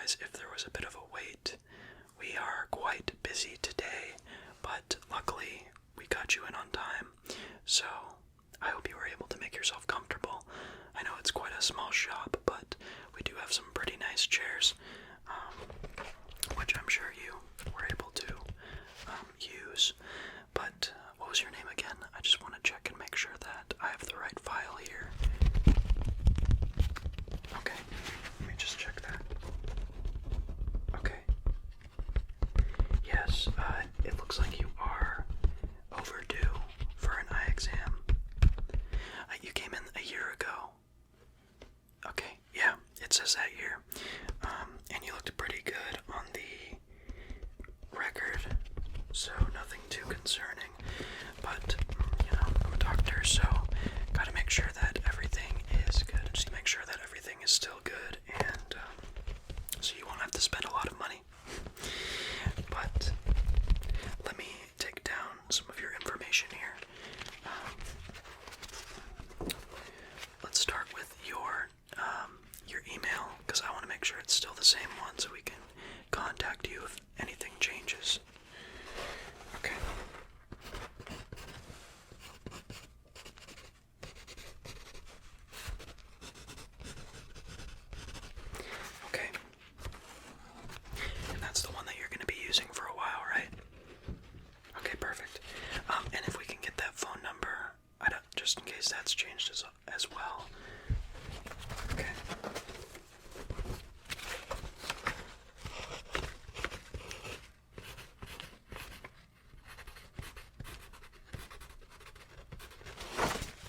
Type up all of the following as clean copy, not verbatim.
apologize if there was a bit of a wait. We are quite busy today, but luckily we got you in on time, so I hope you were able to make yourself comfortable. I know it's quite a small shop, but we do have some pretty nice chairs, which I'm sure you were able to use. But what was your name again? I just want to check and make sure that I have the right file here. Okay, let me just check that. Okay. Yes, it looks like you are overdue for an eye exam. You came in a year ago. Okay, yeah, it says that here. And you looked pretty good on the record, so nothing too concerning. But, I'm a doctor, so gotta make sure that everything is good. Just to make sure that everything is still good, and so you won't have to spend a lot of money. But let me take down some of your information here. Let's start with your email, because I want to make sure it's still the same one so we can contact you if anything changes. Okay. Okay. And that's the one that you're going to be using for a while, right? Okay, perfect. And if we can get that phone number, just in case that's changed as well. Okay.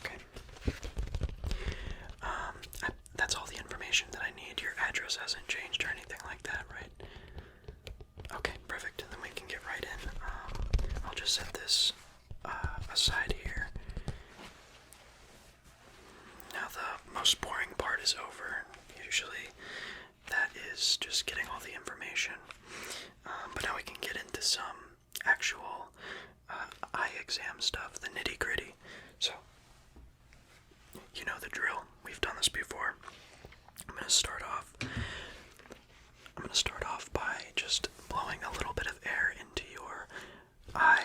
Okay. That's all the information that I need. Your address hasn't changed or anything like that, right? Okay, perfect. Then we can get right in. I'll just set this aside here. Now the most boring part is over. Usually that is just getting all the information. But now we can get into some actual eye exam stuff, the nitty-gritty. So, you know the drill. We've done this before. I'm going to start off by just blowing a little bit of air into your eye,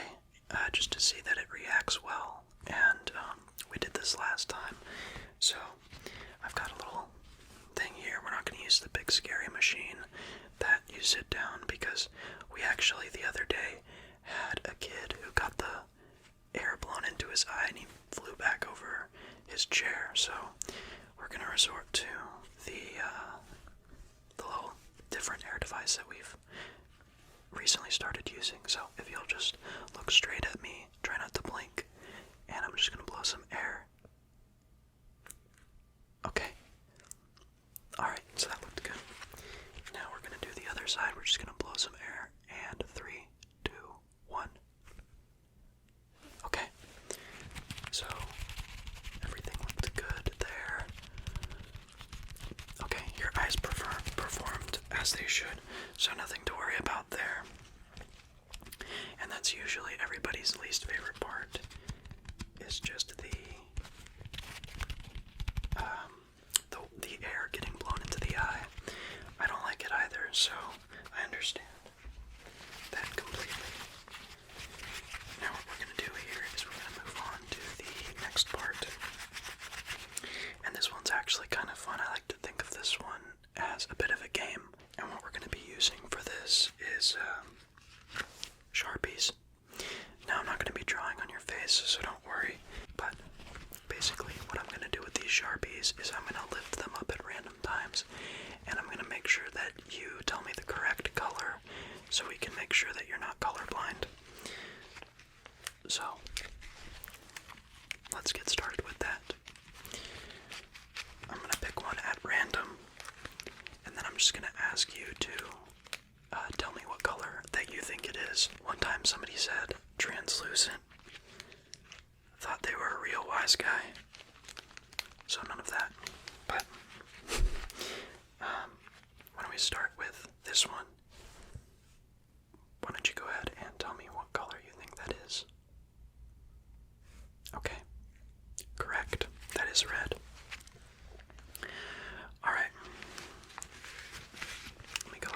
just to see that it reacts well. And we did this last time. So I've got a little thing here. We're not going to use the big scary machine that you sit down, because we actually the other day had a kid who got the air blown into his eye and he flew back over his chair. So we're going to resort to the little different air device that we've recently started using. So if you'll just look straight at me, try not to blink, and I'm just going to blow some air. Okay. Alright, so that looked good. Now we're going to do the other side. We're just going to blow some air. And 3, 2, 1. Okay. So, everything looked good there. Okay, your eyes performed as they should, so nothing to worry about there. And that's usually everybody's least favorite part, is just the air getting blown into the eye. I don't like it either, so I understand that completely. Now what we're going to do here is we're going to move on to the next part. And this one's actually kind of fun. I like to think of this one as a bit of a game. And what we're going to be using for this is Sharpies. Now I'm not going to be drawing on your face, so don't worry. But basically what I'm going to do with these Sharpies is I'm going to lift them up at random times, and I'm going to make sure that you tell me the correct color so we can make sure that you're not colorblind. So, let's get started with that. I'm going to pick one at random, and then I'm just going to ask you to tell me what color that you think it is. One time somebody said translucent. Thought they were a real wise guy. So none of that. But why don't we start with this one? Why don't you go ahead and tell me what color you think that is? Okay. Correct. That is red. Alright. Let me go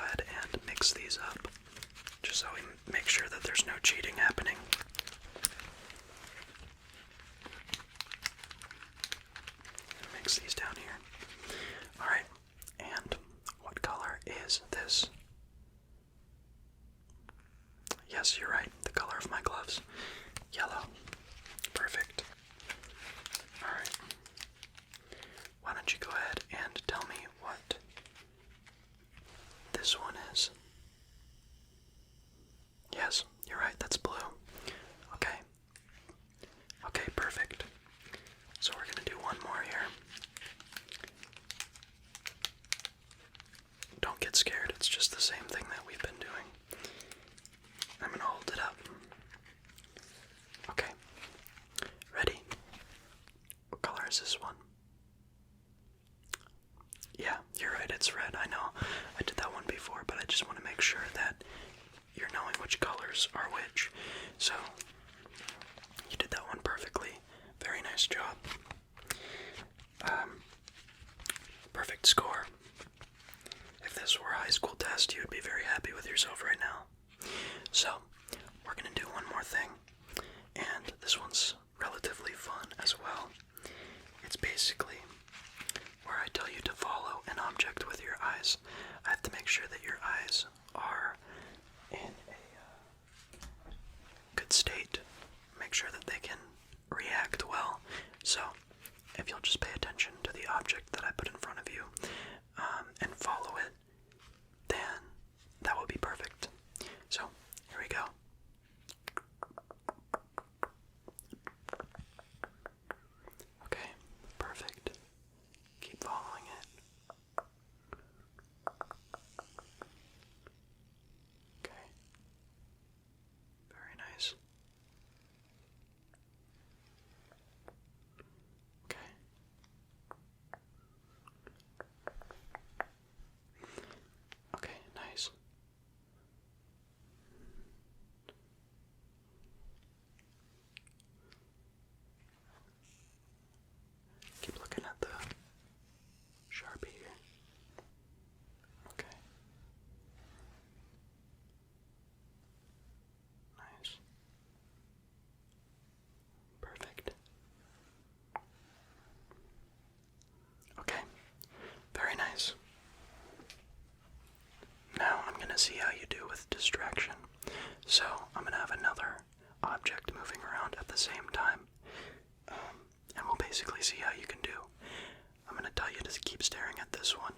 colors are which. So, you did that one perfectly. Very nice job. Perfect score. If this were a high school test, you would be very happy with yourself right now. So, we're going to do one more thing, and this one's relatively fun as well. It's basically where I tell you to follow an object with your eyes. I have to make sure that your eyes are in a good state. Make sure that they can react well. So, if you'll just pay attention to the object that I put in front of you and follow it, then that will be perfect. So, here we go. Okay, perfect. Keep following it. Okay. Very nice. Okay. Okay, nice. Keep looking at the Sharpie here. Okay. Nice. Perfect. Okay. Very nice. Now I'm going to see how you do with distraction. So I'm going to have another object moving around at the same time. And we'll basically see how you can do. I'm going to tell you to keep staring at this one,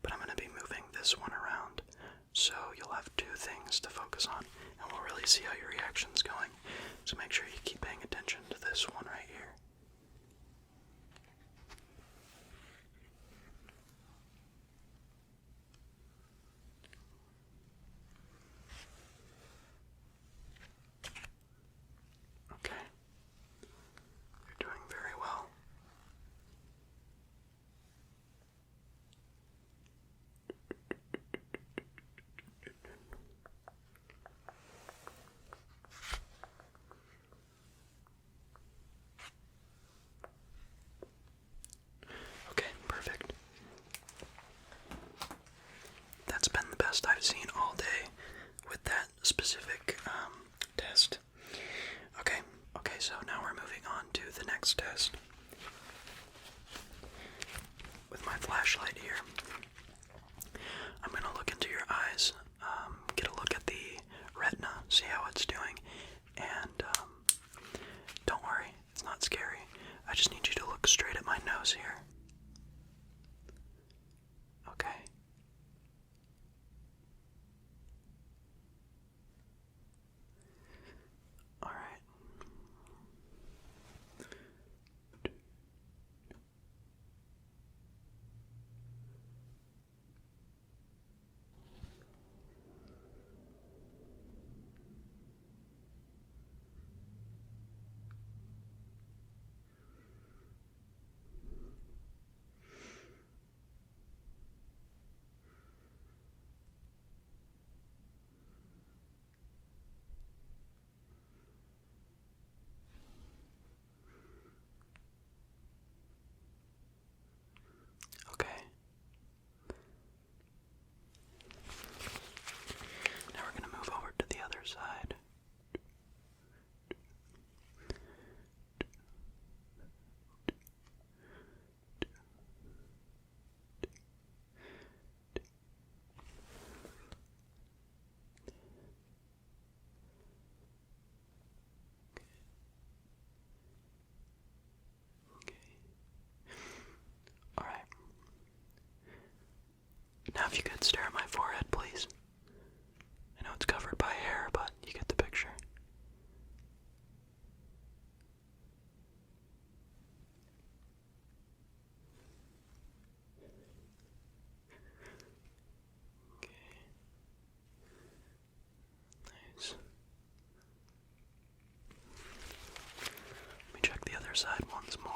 but I'm going to be moving this one around. So you'll have two things to focus on, and we'll really see how your reaction's going. So make sure you keep paying attention to this one right here. Okay. You're doing very well. Okay, perfect. That's been the best I've seen all day with that specific test. Okay, so now we're moving on to the next test. With my flashlight here, I'm going to look into your eyes, get a look at the retina, see how it's doing, and don't worry, it's not scary. I just need you to look straight at my nose here. Okay. Alright. Okay. Now we're going to move over to the other side. Okay. Alright. Now if you could stare at my forehead, please. I know it's covered by hair, but you get the picture. Okay. Nice. Let me check the other side once more.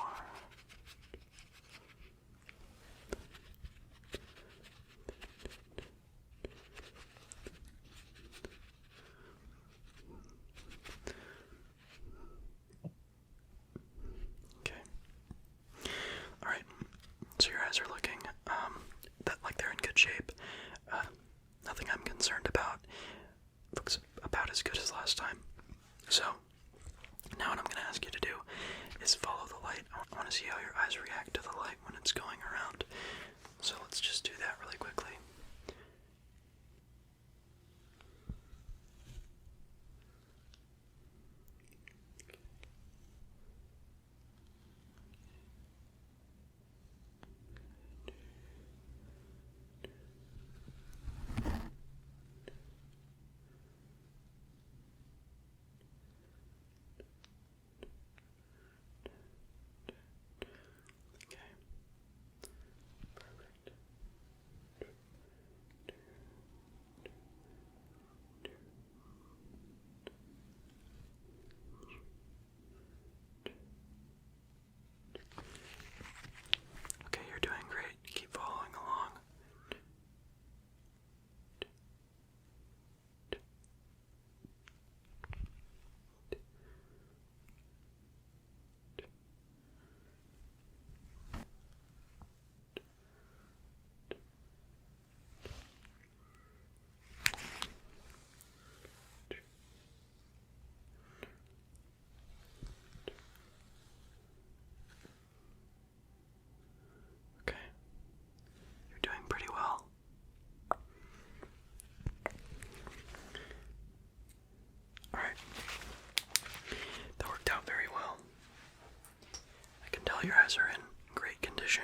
your eyes are in great condition.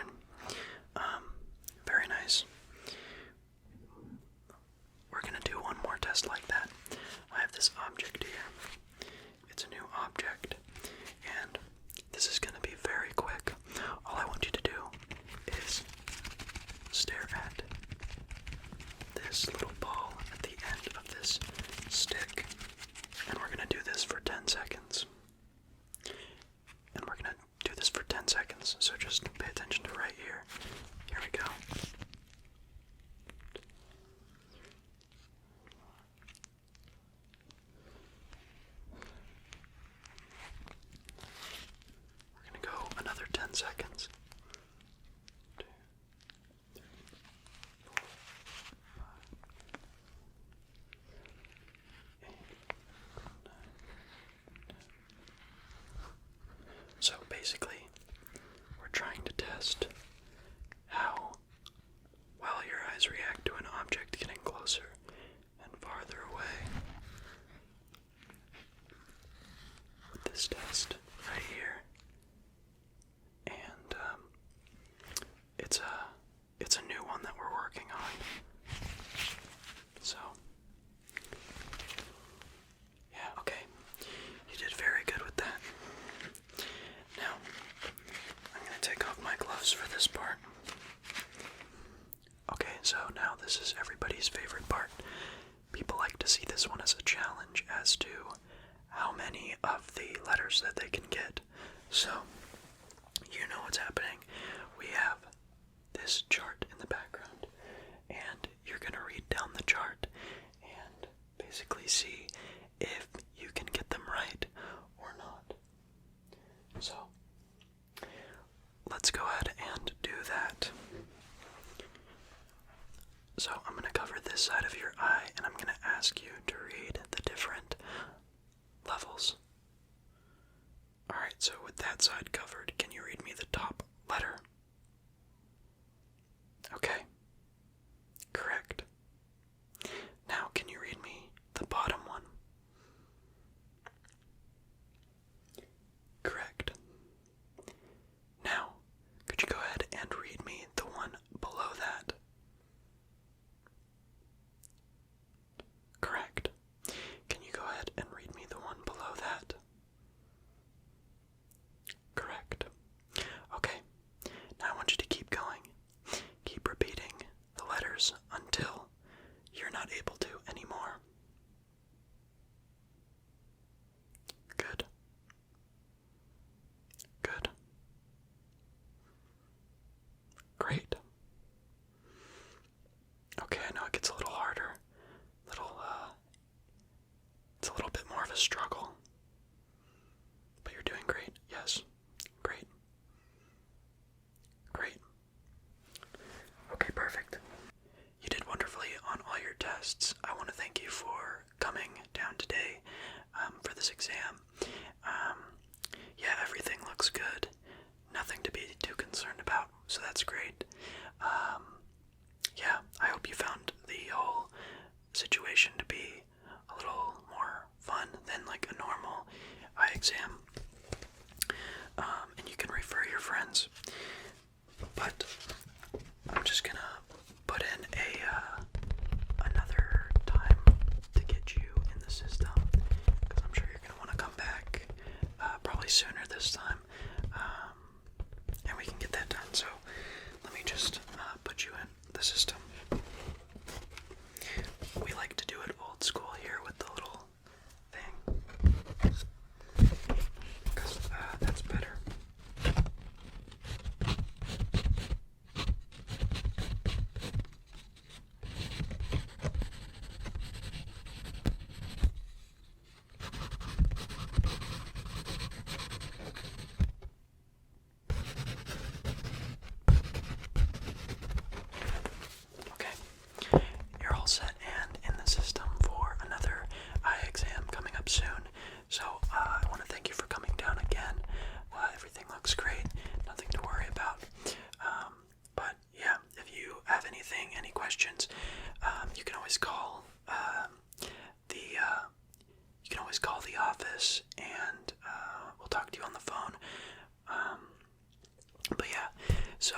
Very nice. We're gonna do one more test like that. I have this object here. It's a new object, and this is gonna be very quick. All I want you to do is stare at this little ball at the end of this stick, and we're gonna do this for 10 seconds. And we're gonna do this for 10 seconds, so just pay attention to right here. Here we go. We're gonna go another 10 seconds. 2, 3, 4, 5, 8, 9, 10. So basically, we're trying to test how well your eyes react to an object getting closer and farther away. With this test right here, and it's a new one that we're working on. So yeah, okay, you did very good with that. Now I'm gonna take off my gloves for this part. Okay, so now this is everybody's favorite part. People like to see this one as a challenge as to how many of the letters that they can get. So, you know what's happening. We have this chart in the background, and you're going to read down the chart and basically see if you can get them right or not. So, let's go ahead and do that. So I'm going to cover this side of your eye, and I'm going to ask you to read the different levels. Alright, so with that side covered, can you read me the top letter? Okay. Correct. Now, can you read me the bottom one? Correct. Now, could you go ahead and read me the one below that? Correct. Can you go ahead and read me the one below that? Correct. Okay. Now I want you to keep going. Keep repeating the letters until you're not able to anymore. Good. Good. Great. Okay, I know it gets a little harder. It's a little bit more of a struggle. But you're doing great. Yes. Great. Great. Okay, perfect. You did wonderfully on all your tests. I want to thank you for coming down today for this exam. Yeah, everything looks good. Nothing to be too concerned about, so that's great. Yeah, I hope you found the whole situation to be a little more fun than like a normal eye exam. And you can refer your friends. But I'm just gonna put in another time to get you in the system, because I'm sure you're gonna want to come back probably sooner this time, and we can get that done. So let me just put you in the system. We like to do it old school here with the little thing, because that's better. So